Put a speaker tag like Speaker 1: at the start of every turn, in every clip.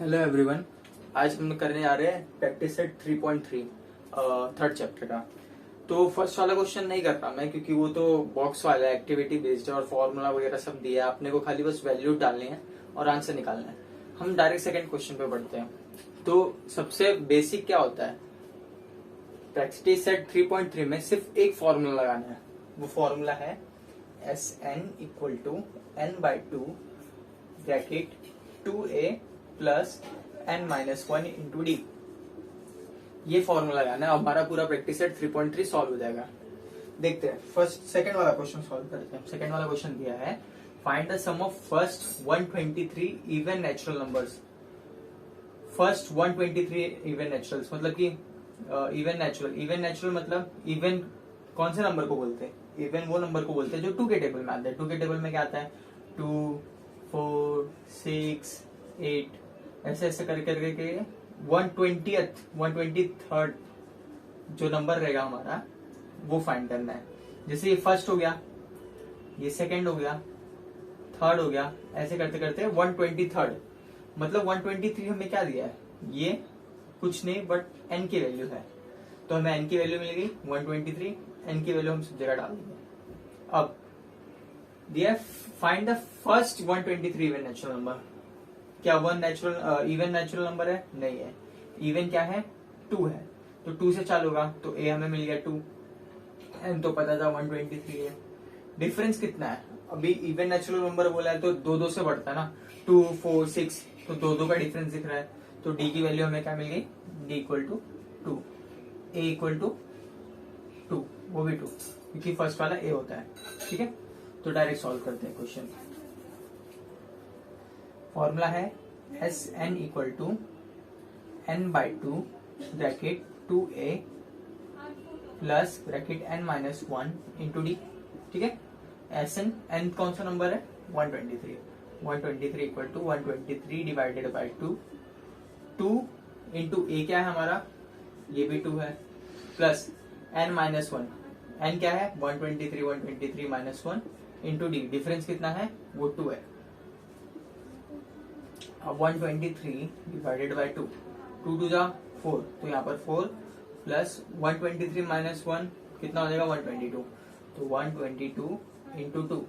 Speaker 1: Hello everyone. आज हम करने जा रहे हैं प्रैक्टिस सेट 3.3 थर्ड चैप्टर का। तो फर्स्ट वाला क्वेश्चन नहीं कर रहा मैं, क्योंकि वो तो बॉक्स वाला है, एक्टिविटी बेस्ड है और फॉर्मूला वगैरह सब दिया है। आपने को खाली बस वैल्यू डालनी है और आंसर निकालना है। हम डायरेक्ट सेकंड क्वेश्चन पे बढ़ते हैं। तो सबसे बेसिक क्या होता है, प्रैक्टिस सेट 3.3 में सिर्फ एक फॉर्मूला लगाना है। वो फॉर्मूला है Sn equal to n/2 bracket 2a plus n-1 into d. ये फॉर्मूला लगाना है। हमारा पूरा प्रैक्टिस सेट 3.3 सॉल्व हो जाएगा। देखते हैं सेकंड वाला क्वेश्चन सॉल्व करते हैं। सेकंड वाला क्वेश्चन दिया है, find the sum of first 123 even natural numbers. First 123 even naturals मतलब कि इवन नेचुरल मतलब इवन कौन से नंबर को बोलते हैं? इवन वो नंबर को बोलते हैं जो 2 के टेबल में आता है। 2 के टेबल में क्या आता है? 2, 4, 6, 8 ऐसे ऐसे करके 123rd जो नंबर रहेगा हमारा वो फाइंड करना है। जैसे ये फर्स्ट हो गया, ये सेकंड हो गया, थर्ड हो गया, ऐसे करते करते 123rd मतलब 123 हमें क्या दिया है? ये कुछ नहीं बट n की वैल्यू है। तो हमें n की वैल्यू मिल गई 123, n की वैल्यू हम सब जगह डाल देंगे। अब दिया find the first 123 even natural number. क्या one natural even natural number है? नहीं है। इवन क्या है? 2 है। तो 2 से चालू होगा तो a हमें मिल गया 2, n तो पता था 123 है। डिफरेंस कितना है? अभी इवन नेचुरल नंबर बोला है तो 2 से बढ़ता है ना, 2, 4, 6 तो 2 का डिफरेंस दिख रहा है। तो d की वैल्यू हमें क्या मिल गई? d equal to 2, a equal to 2, वो भी 2 क्योंकि फर्स्ट वाला a होता है। ठीक है, तो डायरेक्ट सॉल्व करते हैं क्वेश्चन। फॉर्मूला है Sn equal to n/2 bracket 2a plus bracket n-1 into d. ठीक है, Sn n कौन सा नंबर है? 123 equal to 123 divided by 2 into a क्या है हमारा? ये भी 2 है, प्लस n-1 n क्या है? 123 माइनस 1 इंटू डी। डिफरेंस कितना है? वो 2 है। अब 123 डिवाइडेड बाई 2, 2 टू जा 4 तो यहाँ पर 4 प्लस 123 माइनस 1 कितना हो जाएगा? 122। तो 122 इंटू 2।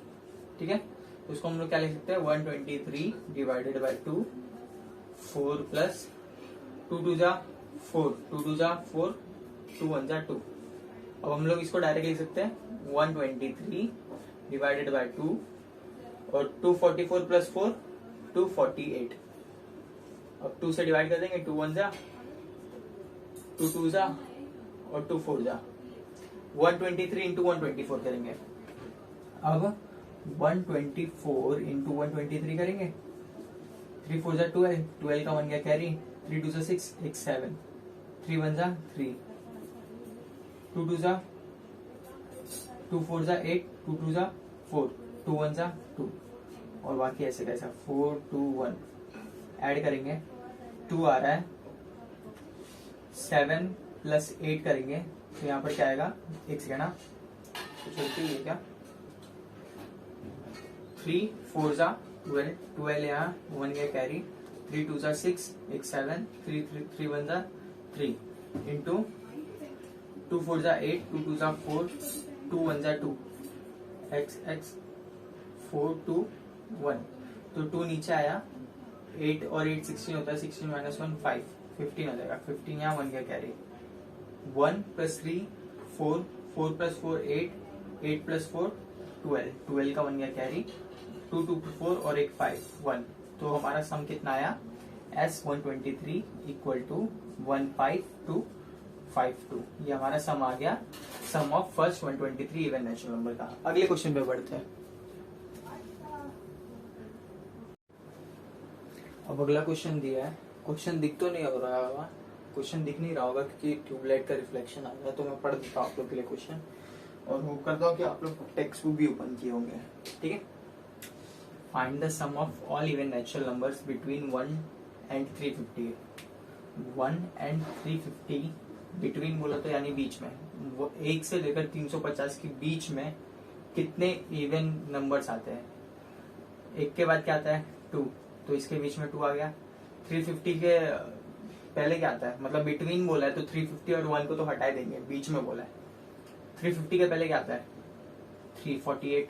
Speaker 1: ठीक है, तो उसको हम लोग क्या लिख सकते हैं? 123 डिवाइडेड बाई 2, 4 प्लस 2 टू जा 4, 2 टू जा 4, 2 1 जा 2। अब हम लोग इसको डायरेक्ट लिख सकते हैं 123 डिवाइडेड बाई 2 और 244 प्लस 4 248। अब 2 से डिवाइड कर देंगे, 2 1 जा, 2 2 जा और 2 4 जा। 123 इंटू 124 करेंगे। अब 124 इंटू 123 करेंगे, 3 4 जा 12, 12 का 1 गया कैरी, 3 2 जा 6, 1 7, 3 1 जा 3, 2 2 जा 2 4 जा 8, 2 2 जा 4, 2 1 जा 2 और बाकी ऐसे कैसा 4 2 1 ऐड करेंगे, 2 आ रहा है, 7 प्लस 8 करेंगे तो यहाँ पर क्या आएगा? एक सेकेंड ना, तो चलते ये क्या 3 4 जा 12, 12 यहाँ 1 गया कैरी, 3 2 जा 6, 1 7, 3 1 जा 3 इंटू 2 4 जा 8, 2 2 जा 4, 2 1 जा 2, x x 4 2 1 तो 2 नीचे आया, 8 और 8 16 होता है, 16 माइनस 1 5, 15 हो जाएगा। 15 यहाँ 1 गया कैरी, 1 प्लस 3 4, 4 प्लस 4 8, 8 प्लस 4 12, 12 का 1 गया कैरी, 2 2 4 और 1 5 1। तो हमारा सम कितना आया? S123 equal to 15252। ये हमारा सम आ गया, sum of first 123 even natural number का। अगले क्वेश्चन पे बढ़ते हैं। अब अगला क्वेश्चन दिया है, क्वेश्चन दिख तो नहीं हो रहा होगा, क्वेश्चन दिख नहीं रहा होगा क्योंकि ट्यूबलाइट का रिफ्लेक्शन आ रहा है। तो मैं पढ़ देता हूँ आप लोग के लिए क्वेश्चन और वो करता हूँ कि आप लोग टेक्स्ट बुक भी ओपन किए होंगे। ठीक है, find the sum of all even natural numbers between 1 and 350। 1 and 350 between बोला तो यानी बीच में, वो 1 से लेकर 350 के बीच में कितने इवन नंबर्स आते हैं? 1 के बाद क्या आता है? 2, तो इसके बीच में 2 आ गया, 350 के पहले क्या आता है, मतलब बिटवीन बोला है तो 350 और 1 को तो हटा देंगे, बीच में बोला है। 350 के पहले क्या आता है 348,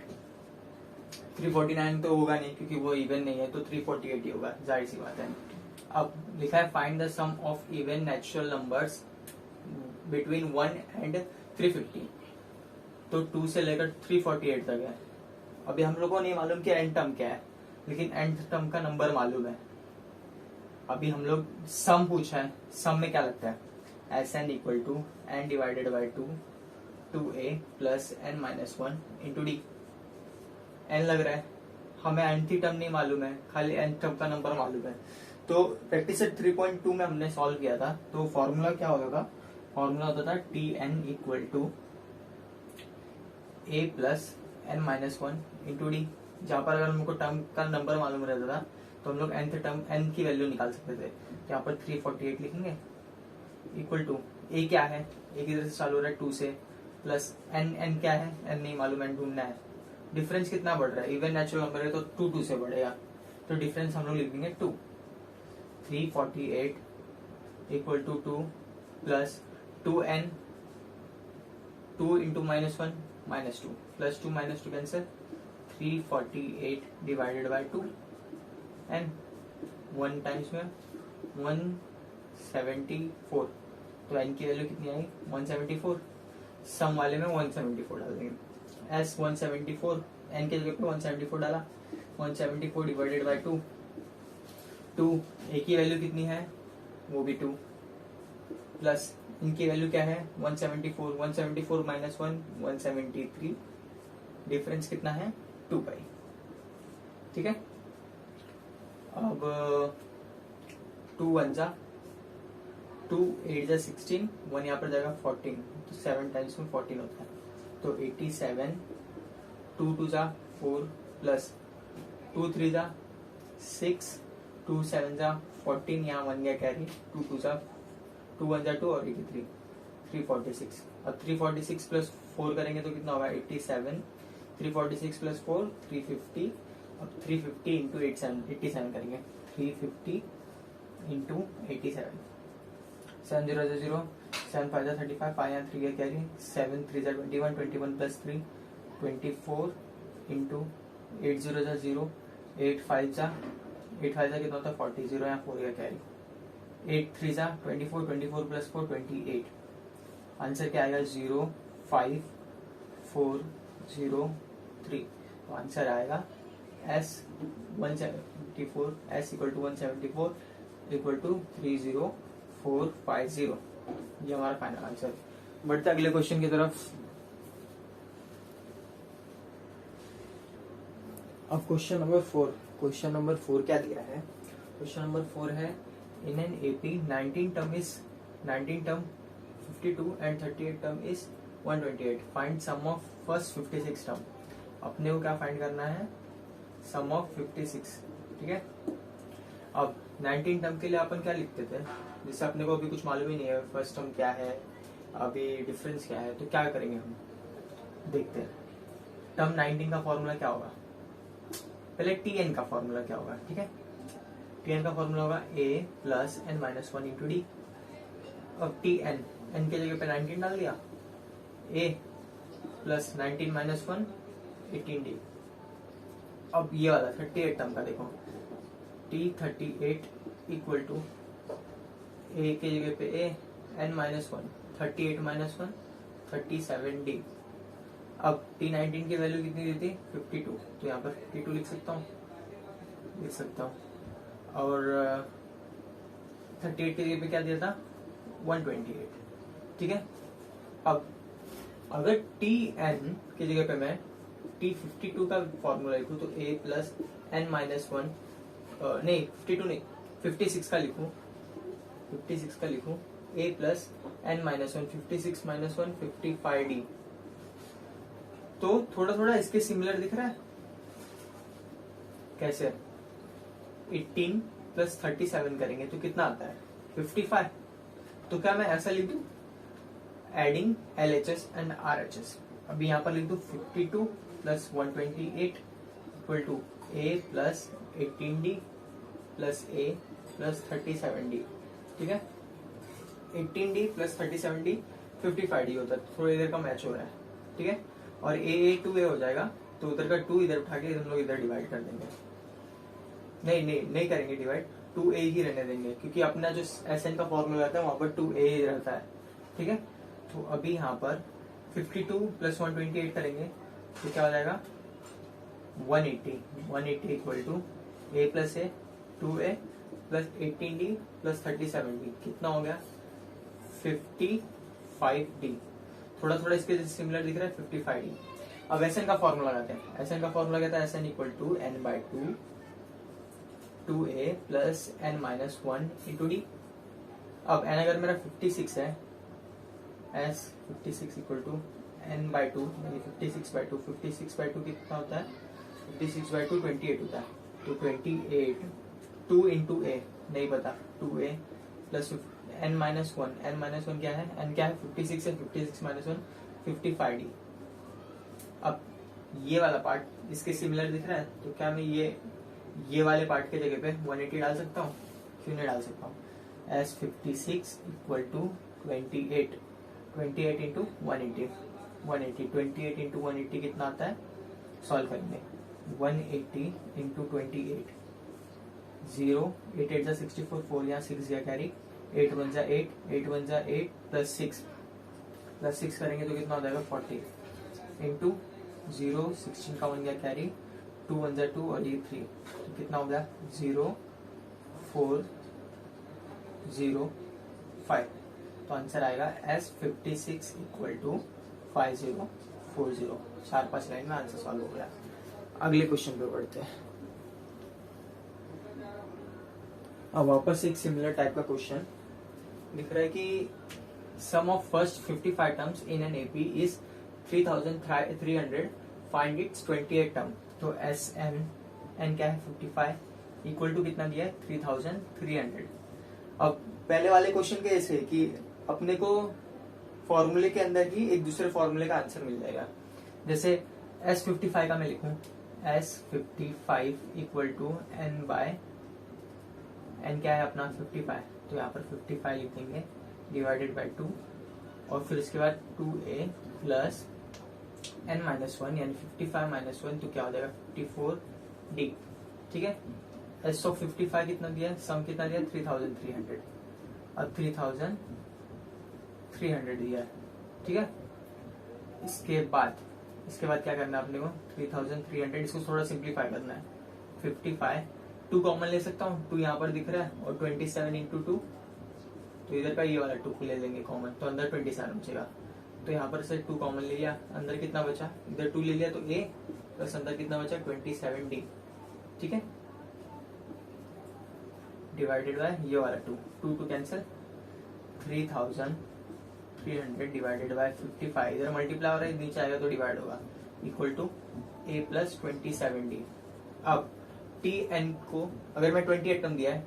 Speaker 1: 349 तो होगा नहीं क्योंकि वो इवन नहीं है, तो 348 ही होगा, जाहिर सी बात है। अब लिखा है find the sum of even natural numbers between 1 and 350, तो 2 से लेकर 348 तक है। अभी हम लोगों को नहीं मालूम कि एंड टर्म क्या है, लेकिन एंड टर्म का नंबर मालूम है। अभी हम लोग सम पूछा है, सम में क्या लगता है S N equal to N divided by 2a plus N minus 1 into D. N लग रहा है, हमें nth टर्म नहीं मालूम है, खाली nth टर्म का नंबर मालूम है। तो प्रैक्टिस सेट 3.2 में हमने सॉल्व किया था, तो फॉर्मूला क्या होगा, फॉर्मूला होता था T N equal to A plus N minus 1 into D. जहां पर अगर हमको टर्म का नंबर मालूम रहता था तो हम लोग nth टर्म n की वैल्यू निकाल सकते थे। यहाँ पर 348 लिखेंगे इक्वल टू ए क्या है, ए की तरह से चालू हो रहा है 2 से, प्लस n क्या है, n नहीं मालूम, n ढूंढना है। डिफरेंस कितना बढ़ रहा है, इवन नेचुरल नंबर है तो 2 से बढ़ेगा, तो डिफरेंस हम लोग लिख देंगे 2। 348 equal to 2 plus 2n, 2 into minus 1 minus 2 plus 2 minus 2 cancel, 348 divided by 2 N 1 times में 174, तो एन की वैल्यू कितनी आई 174। सम वाले में 174 डाल देंगे, एस 174, एन के जगह पे 174 डाला, 174 डिवाइडेड बाई 2, 2 ए की वैल्यू कितनी है वो भी 2, प्लस इनकी वैल्यू क्या है 174, 174 माइनस 1 173, डिफरेंस कितना है 2 पाई। ठीक है, अब 2 1 जा 2 8 जा 16, 1 यहाँ पर जाएगा 14, तो 7 टाइम्स में 14 होता है, तो 87, 2 2 जा 4 प्लस 2 3 जा 6, 2 7 जा 14, यहाँ 1 गया कैरी, 2 2 जा 2 1 जा 2 और 83, 346। अब 346 प्लस 4 करेंगे तो कितना होगा 87, 346 प्लस 4 350, अब 350 इंटू 87 करेंगे, 350 इंटू 87, 7 0 0, 7 5 35, 5 यहाँ 3 है कैरी, 7 3 21, 21 प्लस 3 24 इंटू 8 0 0, 8 5 जा कितना होता है 40, 0 यहाँ 4 है कैरी, 8 3 जा 24, 24 प्लस 4 28, आंसर क्या आएगा 0 5 4 0 3, तो आंसर आएगा S 174, S equal to 174 equal to 30450, ये हमारा फाइनल आंसर। बढ़ते अगले क्वेश्चन की तरफ। अब क्वेश्चन नंबर 4 क्या दिया है, क्वेश्चन नंबर 4 है in an AP 19 term 52 and 38 term is 128, find sum of first 56 term. अपने को क्या फाइंड करना है, सम ऑफ 56। ठीक है, अब 19 टर्म के लिए अपन क्या लिखते थे, जैसे अपने को अभी कुछ मालूम ही नहीं है फर्स्ट टर्म क्या है, अभी डिफरेंस क्या है, तो क्या करेंगे हम देखते हैं। टर्म 19 का फॉर्मूला क्या होगा, पहले Tn का फॉर्मूला क्या होगा। ठीक है, Tn का फॉर्मूला होगा a plus N minus 1 into D. अब Tn, n के जगह पे 19 डाल दिया, a प्लस 19 माइनस 1 18d। अब ये वाला 38 टर्म का देखो, T38 इक्वल टू a के जगह पे a, n minus 1, 38 minus 1 37d। अब T19 की वैल्यू कितनी दी थी 52, तो यहाँ पर 52 लिख सकता हूँ, और 38 के जगह पे क्या दिया था 128। ठीक है, अब अगर Tn की जगह पे मैं T52 का फॉर्मूला लिखूं तो a प्लस एन माइनस 1, नहीं 52 नहीं 56 का लिखूं a plus N minus 1, 56 minus 1 55d। तो थोड़ा थोड़ा इसके सिमिलर दिख रहा है, कैसे 18 प्लस 37 करेंगे तो कितना आता है 55, तो क्या मैं ऐसा लिख दूं एडिंग LHS एंड RHS। अभी यहाँ पर लिख दूं 52 plus 128 equal to a plus 18d plus a plus 37D, ठीक है। 18D प्लस 37D 55D होता है, थोड़ी देर का मैच हो रहा है, ठीक है। और ए 2A हो जाएगा, तो उधर का 2 इधर उठा के हम लोग इधर डिवाइड कर देंगे। नहीं करेंगे डिवाइड, 2A ही रहने देंगे, क्योंकि अपना जो SN का फॉर्मूला रहता है वहां पर 2A ही रहता है, ठीक है। तो अभी यहाँ पर 52 प्लस 128 करेंगे तो क्या हो जाएगा 180 equal to A plus A 2A plus 18D plus 37D, कितना हो गया 55D। थोड़ा थोड़ा इसके सिमिलर दिख रहा है 55D। अब SN का फॉर्मूला लगाते हैं। SN का फॉर्मूला कहता है SN equal to n by 2A plus n minus 1 into D. अब n अगर मेरा 56 है, S 56 equal to n by 2 यानी 56 बाई 2, 56 बाई 2 कितना होता है 56 बाई 2 28 होता है। तो 28 2 इंटू ए नहीं पता, 2A प्लस n माइनस 1 क्या है, n क्या है 56 है, 56 माइनस 1 55D। अब ये वाला पार्ट इसके सिमिलर दिख रहा है, तो क्या मैं ये वाले पार्ट के जगह पे 180 डाल सकता हूँ, क्यों नहीं डाल सकता हूँ। S 56 equal to 28 into 180 28 into 180 कितना आता है, सॉल्व करेंगे 180 इंटू 28 0 8 8 64 4 यहाँ 6 गया कैरी 8 1 जा 8 प्लस 6 करेंगे तो कितना हो जाएगा 40 इंटू 0 16 का 1 गया कैरी 2 1 जा 2 और ये 3, तो कितना हो गया 0 4 0 5। तो आंसर आएगा S 56 इक्वल टू 5040। 4-5 लाइन में आंसर सॉल्व हो गया। अगले क्वेश्चन पे बढ़ते हैं। अब वापस एक सिमिलर टाइप का क्वेश्चन लिख रहा है कि sum of first 55 terms in an AP is 3300, find its 28 term. तो n क्या है 55 इक्वल टू कितना दिया है 3300। अब पहले वाले क्वेश्चन के ऐसे कि अपने को फॉर्मूले के अंदर ही एक दूसरे फॉर्मूले का आंसर मिल जाएगा। जैसे S55 का मैं लिखूं S55 equal to n by n क्या है अपना 55, तो यहाँ पर 55 लिखेंगे डिवाइडेड बाय 2 और फिर इसके बाद 2A प्लस n माइनस 1 यानी 55 माइनस 1 तो क्या हो जाएगा 54D, ठीक है। S ऑफ 55 कितना दिया है, सम कितना दिया 3300, अब 3300 दिया है, ठीक है। इसके बाद क्या करना है अपने को 3300, इसको थोड़ा सिंप्लीफाई करना है। 55 2 कॉमन ले सकता हूँ, 2 यहाँ पर दिख रहा है और 27 इंटू 2, तो इधर का ये वाला 2 ले लेंगे कॉमन, तो अंदर 27 बचेगा। तो यहाँ पर से 2 कॉमन ले लिया, अंदर कितना बचा, इधर 2 ले लिया तो A प्लस अंदर कितना बचा 27D, ठीक है, डिवाइडेड बाय ये वाला 2 कैंसिल 3300 डिवाइडेड बाय 55, इधर मल्टीप्लाई हो रहा है नीचे आएगा तो डिवाइड होगा, equal to A plus 27D। अब Tn को अगर मैं 28 टर्म दिया है,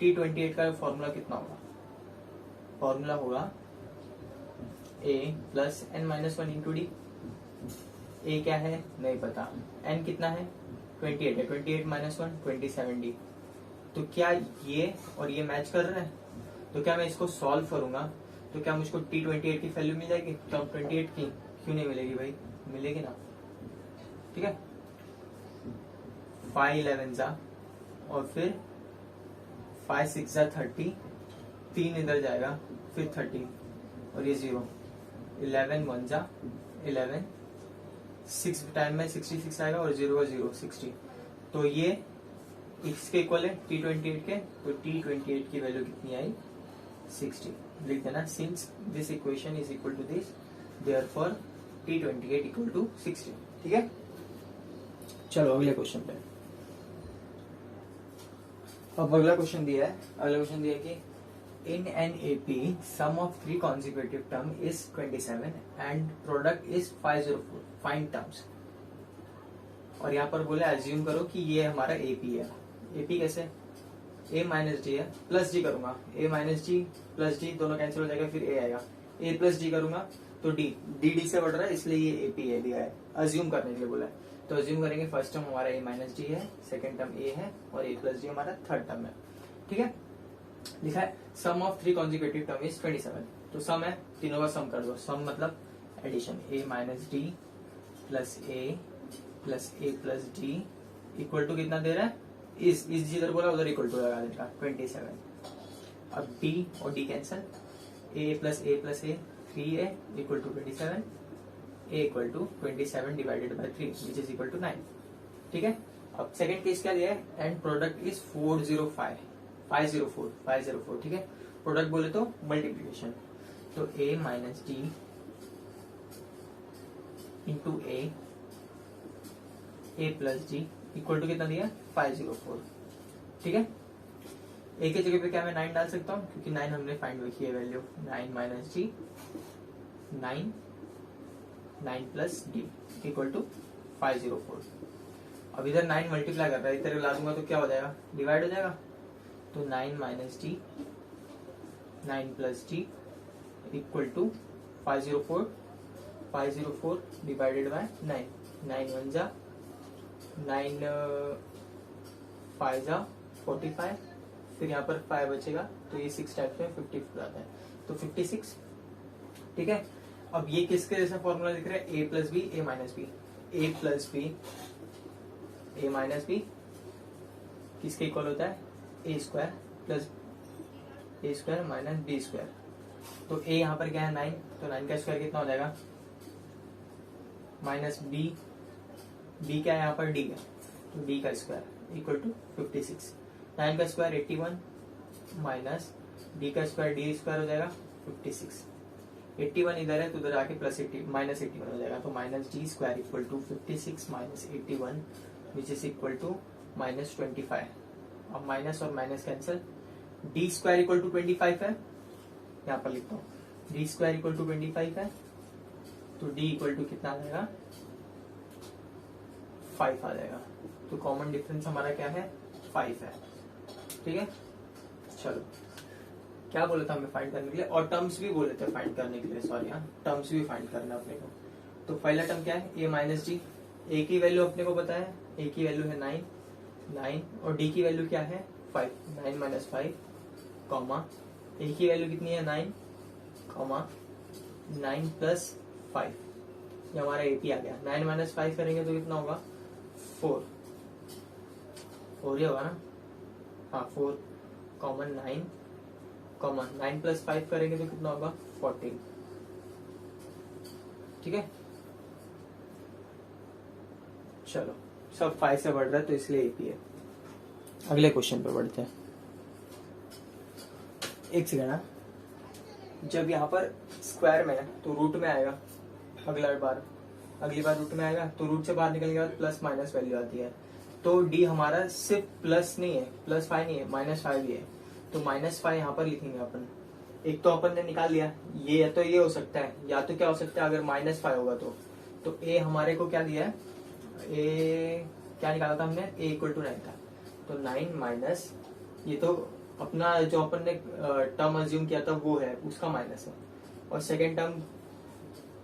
Speaker 1: T28 का फॉर्मूला कितना होगा, फॉर्मूला होगा A plus n minus 1 into D. A क्या है नहीं पता, n कितना है 28 है, 28 माइनस 1 27D। तो क्या ये और ये मैच कर रहे हैं, तो क्या मैं इसको सॉल्व करूंगा तो क्या मुझको T28 की वैल्यू मिल जाएगी, तो अब 28 की क्यों नहीं मिलेगी भाई, मिलेगी ना, ठीक है। 5 11 जा और फिर 5 6 जा 30, 3 इधर जाएगा फिर 30 और ये 0, 11 1 जा 11, 6 टाइम में 66 आएगा और 0 का 0 60, तो ये इसके इक्वल है T28 के, तो T28 की वैल्यू कितनी आई 60, लिख देना since this equation is equal to this therefore T28 equal to 60, ठीक है। चलो अगले क्वेश्चन पे। अब अगला क्वेश्चन दिया है कि in an AP sum of 3 consecutive term is 27 and product is 504, find terms। और यहाँ पर बोले अज्यूम करो कि ये हमारा AP है। AP कैसे, A माइनस डी है, प्लस जी करूंगा, A minus G plus D दोनों कैंसिल हो जाएगा, फिर A आएगा, A प्लस डी करूंगा तो डी से बढ़ रहा है इसलिए ये AP है दिया है, अज्यूम करने के लिए बोला है। तो अज्यूम करेंगे फर्स्ट टर्म हमारा A माइनस डी है, सेकेंड टर्म A है और A प्लस डी हमारा थर्ड टर्म है। ठीक है, लिखा है सम ऑफ 3 कॉन्जिक्यूटिव टर्म इज 27। तो सम है, तीनों का सम कर दो। सम मतलब addition, a minus D plus A plus D equal to कितना दे रहा है, इस जिधर बोला उधर इक्वल टू लगा देगा 27। अब d और d cancel, a plus A 3a equal to 27, a equal to 27 divided by 3 which is equal to 9। ठीक है, अब सेकंड केस क्या दिया है, एंड प्रोडक्ट इज 504। ठीक है, प्रोडक्ट बोले तो मल्टीप्लीकेशन, तो a minus D into A plus D equal to कितना दिया 504। ठीक है, ए के जगह पे क्या मैं 9 डाल सकता हूँ, क्योंकि 9 हमने फाइंड की है value. 9 minus D 9 plus D equal to 504। अब इधर 9 मल्टीप्लाई कर रहा है, इधर ला दूंगा तो क्या हो जाएगा, डिवाइड हो जाएगा। तो 9 minus D 9 plus D equal to 504 divided by 9। 9 1 जा 9 5 जा 45, फिर यहाँ पर 5 बचेगा, तो ये 6 टाइप्स में 54 आता है, तो 56। ठीक है, अब ये किसके जैसा फॉर्मूला दिख रहा है, a plus B A minus B, A plus B A minus B किसके इक्वल होता है, A square plus A square minus B square. तो a यहाँ पर क्या है 9, तो 9 का स्क्वायर कितना हो जाएगा, माइनस बी क्या है यहाँ पर d है, तो d का स्क्वायर इक्वल टू 56। 9 का स्क्वायर 81 माइनस d का स्क्वायर d स्क्वायर हो जाएगा 56। 81 इधर है तो उधर आके प्लस 80 माइनस 81 हो जाएगा, तो minus D square equal to 56 minus 81 which is equal to minus 25। अब माइनस और minus cancel, D square equal to 25 है, यहाँ पर लिखता हूँ डी स्क्वायर इक्वल टू 25 है, तो डी इक्वल टू कितना आ जाएगा 5 आ जाएगा। तो कॉमन डिफरेंस हमारा क्या है 5 है। ठीक है, चलो क्या बोला था हमें फाइंड करने के लिए, और टर्म्स भी बोले थे फाइंड करने के लिए, सॉरी हाँ, टर्म्स भी फाइंड करना अपने को। तो पहला टर्म क्या है, a माइनस डी, ए की वैल्यू अपने को पता है, ए की वैल्यू है 9 और डी की वैल्यू क्या है 5, 9 माइनस 5 कॉमा ए की वैल्यू कितनी है 9 कॉमा 9 प्लस 5, ये हमारा एपी आ गया। 9 माइनस 5 करेंगे तो कितना होगा 4 ही होगा ना, हाँ 4 कॉमन 9 प्लस 5 करेंगे तो कितना होगा 14। ठीक है, चलो सब 5 से बढ़ रहा है तो इसलिए एपी है। अगले क्वेश्चन पे बढ़ते हैं, एक सेकेंड ना, जब यहाँ पर स्क्वायर में है तो रूट में आएगा, अगली बार रूट में आएगा, तो रूट से बाहर निकलने के बाद प्लस माइनस वैल्यू आती है। तो डी हमारा सिर्फ प्लस नहीं है, प्लस 5 नहीं है, माइनस 5 ही है, तो माइनस 5 यहाँ पर लिखेंगे अपन। एक तो अपन ने निकाल लिया, ये या तो ये हो सकता है, या तो क्या हो सकता है अगर माइनस 5 होगा तो ए हमारे को क्या दिया है, ए क्या निकाला था हमने, ए इक्वल टू 9 था, तो 9 माइनस ये तो अपना जो अपन ने टर्म अज्यूम किया था वो है, उसका माइनस है, और सेकेंड टर्म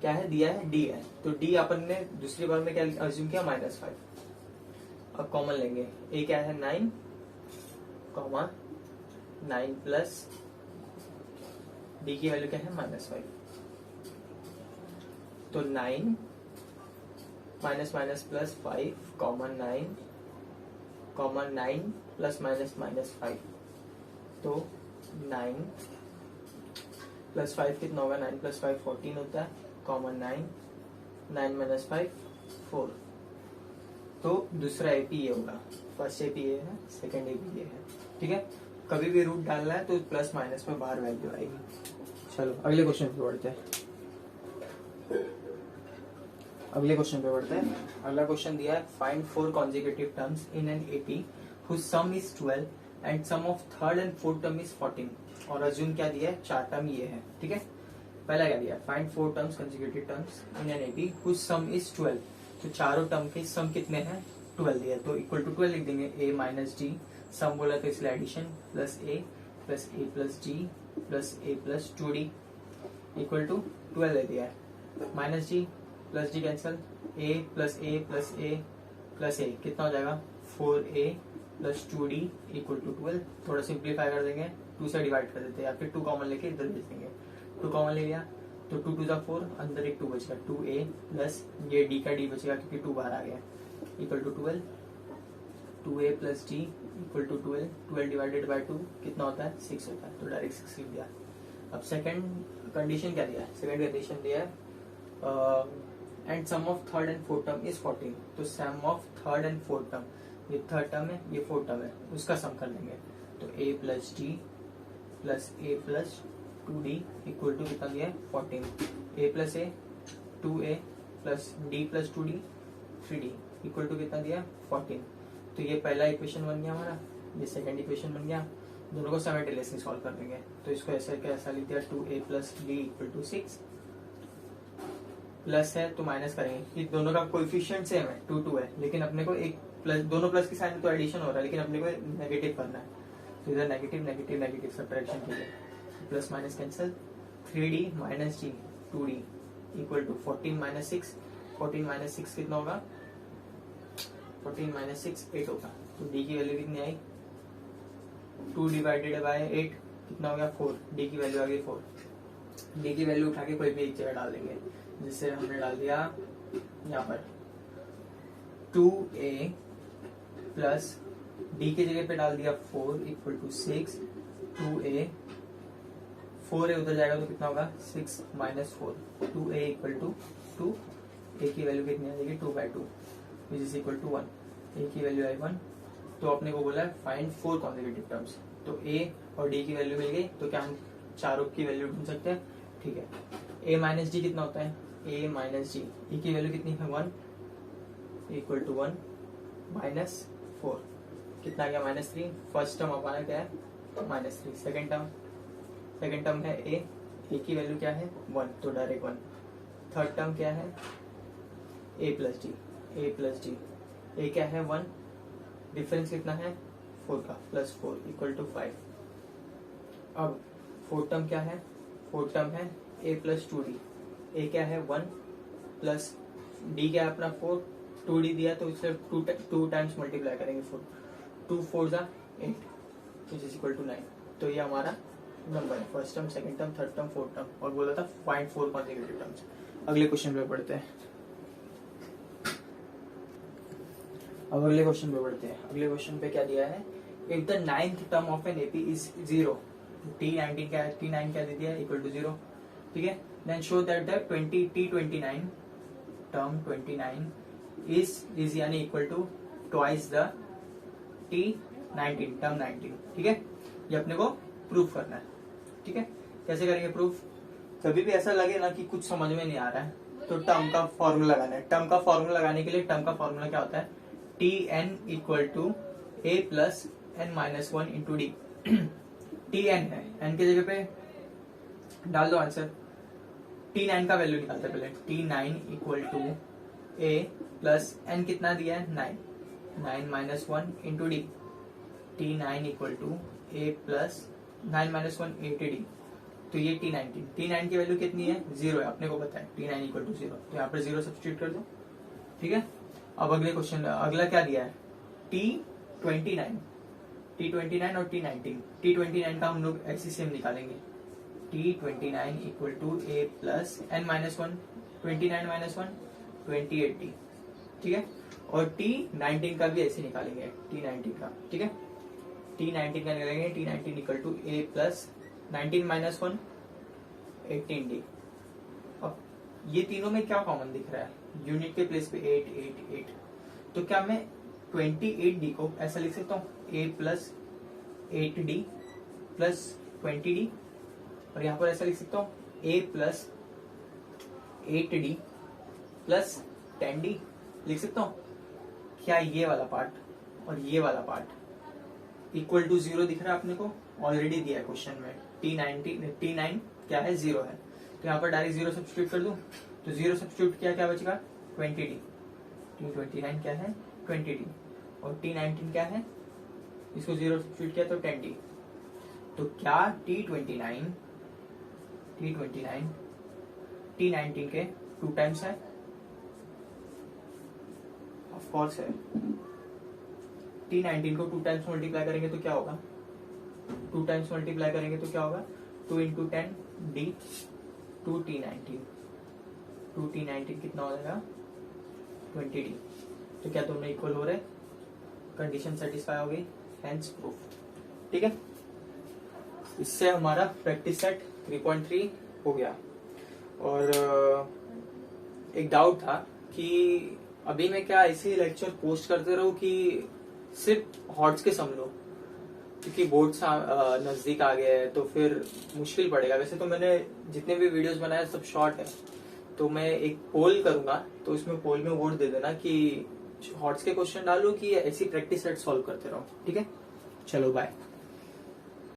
Speaker 1: क्या है दिया है डी है, तो डी अपन ने दूसरी बार में क्या अज्यूम किया -5। अब कॉमन लेंगे, ए क्या है 9 कॉमा 9 प्लस डी की वैल्यू क्या है -5, तो 9 minus minus plus 5 common 9 plus minus -5, तो 9 प्लस 5 कितना होगा, 9 प्लस 5 14 होता है, कॉमन 9 माइनस 5 4। तो दूसरा एपी ये होगा, फर्स्ट एपी ये है, सेकंड एपी ये है। ठीक है, कभी भी रूट डालना है तो प्लस माइनस में बाहर वैल्यू आएगी। चलो अगले क्वेश्चन पे बढ़ते हैं, अगला क्वेश्चन दिया है, find 4 consecutive terms in an AP whose sum is 12 and sum of third and fourth term is 14, और अज्यूम क्या दिया है 4 टर्म ये है। ठीक है, पहला क्या दिया, find 4 terms consecutive terms in an AP whose sum is 12, तो चारों टर्म के सम कितने हैं 12 दिया, तो इक्वल टू 12 लिख देंगे। a माइनस डी सम बोला तो इसलिए addition, plus a plus D plus a plus 2d equal to 12 ले दिया है, minus D plus D cancel, a plus a कितना हो जाएगा 4a plus 2d equal to 12। थोड़ा सिंप्लीफाई कर देंगे, 2 से डिवाइड कर देते हैं या फिर 2 कॉमन लेके इधर भेज देंगे। 2 कॉमन ले लिया तो 2 2 4, अंदर एक 2 बचेगा, 2a प्लस ये d का d बचेगा क्योंकि 2 बाहर आ गया, equal to 12। 2a plus d equal to 12। 12 divided by 2 कितना होता है? 6 होता है, तो डायरेक्ट 6 लिख दिया। अब सेकंड कंडीशन क्या दिया है? सेकंड कंडीशन दिया है and sum of third and fourth term is 14। तो sum of third and fourth term, ये थर्ड टर्म है, ये फोर्थ टर्म है, उसका सम कर लेंगे। तो a plus D plus A plus 2d equal to कितना दिया है? 14। a plus A 2a plus d plus 2d 3d equal to कितना दिया है? 14। तो ये पहला इक्वेशन बन गया हमारा, ये सेकंड इक्वेशन बन गया। दोनों को साइमल्टेनियसली सॉल्व कर देंगे। तो इसको ऐसा कैसा लिख दिया? 2a plus D equal to 6, plus है तो माइनस करेंगे, ये दोनों का कोएफिशिएंट सेम है, 2 2 है, लेकिन अपने को एक प्लस, दोनों प्लस की साइन में तो एडिशन हो रहा है, लेकिन अपने को नेगेटिव करना है, तो इधर नेगेटिव नेगेटिव नेगेटिव सब्ट्रैक्शन के लिए plus minus cancel. 3d minus d 2d equal to 14 minus 6। 14 minus 6 कितना होगा? 14 माइनस 6 8 होगा। तो d की वैल्यू कितनी आई? 2 डिवाइडेड बाय 8 कितना हो गया? 4। d की वैल्यू आ गई 4। d की वैल्यू उठा के कोई भी एक जगह डाल देंगे, जिससे हमने डाल दिया यहाँ पर 2a प्लस d की जगह पे डाल दिया 4 इक्वल टू 6। 2a 4a उधर जाएगा तो कितना होगा? 6 minus 4। 2a equal to 2। a की वैल्यू कितनी आ जाएगी? 2/2 which is equal to 1। a की वैल्यू आई 1। तो अपने को बोला है फाइंड 4 कॉन्सेक्यूटिव टर्म्स। तो a और d की वैल्यू मिल गई, तो क्या हम चारों की वैल्यू ढूंढ सकते हैं? ठीक है। a माइनस डी कितना होता है? a माइनस डी, e की वैल्यू कितनी है? 1 इक्वल टू 1 माइनस 4 कितना गया? -3। फर्स्ट टर्म हमारा क्या है? -3। सेकेंड टर्म है a की वैल्यू क्या है? 1, तो डायरेक्ट 1। थर्ड टर्म क्या है? a प्लस डी a क्या है? 1, डिफरेंस कितना है? 4 का, प्लस 4 इक्वल टू 5। अब फोर्थ टर्म क्या है? फोर्थ टर्म है a प्लस 2d। a क्या है? 1 प्लस d क्या है अपना? 4। 2d दिया तो इससे 2 टाइम्स मल्टीप्लाई करेंगे 4। 2 4 जा 8 विच इज इक्वल टू 9। तो ये हमारा नंबर है, first term, second term, third term, fourth term, और बोला था फाइंड 4 कॉन्सेक्यूटिव टर्म्स। अगले क्वेश्चन पे पढ़ते हैं। अब अगले क्वेश्चन पे बढ़ते हैं। अगले क्वेश्चन पे क्या दिया है? If the 9th term of an AP is 0, T19 क्या है? T9 क्या दे दिया? Equal to 0। ठीक है। Then show that the T29 term 29 is यानी equal to twice the T19 term 19। ठीक है, ये अपने को प्रूफ करना है। ठीक है, कैसे करेंगे प्रूफ? कभी भी ऐसा लगे ना कि कुछ समझ में नहीं आ रहा है, तो टर्म का फॉर्मूला लगाना है। टर्म का फॉर्मूला लगाने के लिए टर्म का फॉर्मूला क्या होता है? Tn equal to a plus n minus 1 into D. Tn है, n की जगह पे डाल दो आंसर। T9 का वैल्यू निकालते हैं पहले। T9 equal to a plus n कितना दिया है? 9 minus 1 into D. T9 equal to a plus 9 minus 1 8 D. तो ये T9 की वैल्यू कितनी है? 0 है, अपने को पता है T9 इक्वल टू 0, तो यहाँ पर 0 सब्स्टिट्यूट कर दो। ठीक है। अब अगले क्वेश्चन, अगला क्या दिया है? T29 और T19। T29 का हम लोग ऐसे सेम निकालेंगे। T29 equal to a plus n minus 1, 29 minus 1 28d। ठीक है, और T19 का भी ऐसे निकालेंगे। T19 का, ठीक है, T19 का निकालेंगे। T19 equal to a plus 19 minus 1 18d। अब ये तीनों में क्या कॉमन दिख रहा है? यूनिट के प्लेस पे 8 8 8, तो क्या मैं 28d को ऐसा लिख सकता हूँ? a plus 8d plus 20d, और यहाँ पर ऐसा लिख सकता हूँ a plus 8d plus 10d लिख सकता हूँ। क्या ये वाला पार्ट और ये वाला पार्ट इक्वल टू 0 दिख रहा है अपने को? ऑलरेडी दिया है क्वेश्चन में। T9 क्या है? 0 है, तो यहाँ पर डायरेक्ट 0 सब्स्टिट्यूट कर दूं, तो 0 सब्स्टिट्यूट किया, क्या बचेगा? 20d। T29 क्या है? 20d, और T19 क्या है? इसको 0 सब्स्टिट्यूट किया तो 10d। तो क्या T29 T19 के 2 टाइम्स है? ऑफ कोर्स है। T19 को 2 टाइम्स मल्टीप्लाई करेंगे तो क्या होगा, 2 टाइम्स मल्टीप्लाई करेंगे तो क्या होगा, 2 इंटू 10 D 2T19, 2T19 कितना हो जाएगा 20D। तो क्या दोनों इक्वल हो रहे, कंडीशन सेटिस्फाई हो गई, हेंस प्रूफ। ठीक है, इससे हमारा प्रैक्टिस सेट 3.3 हो गया। और एक डाउट था कि अभी मैं क्या ऐसे लेक्चर पोस्ट करते रहूं कि सिर्फ हॉट्स के सम लो, क्योंकि बोर्ड नजदीक आ गया है तो फिर मुश्किल पड़ेगा। वैसे तो मैंने जितने भी वीडियोस बनाए सब शॉर्ट है, तो मैं एक पोल करूंगा, तो इसमें पोल में वोट दे देना कि हॉट्स के क्वेश्चन डालूं कि ऐसी प्रैक्टिस सेट सॉल्व करते रहो। ठीक है, चलो बाय।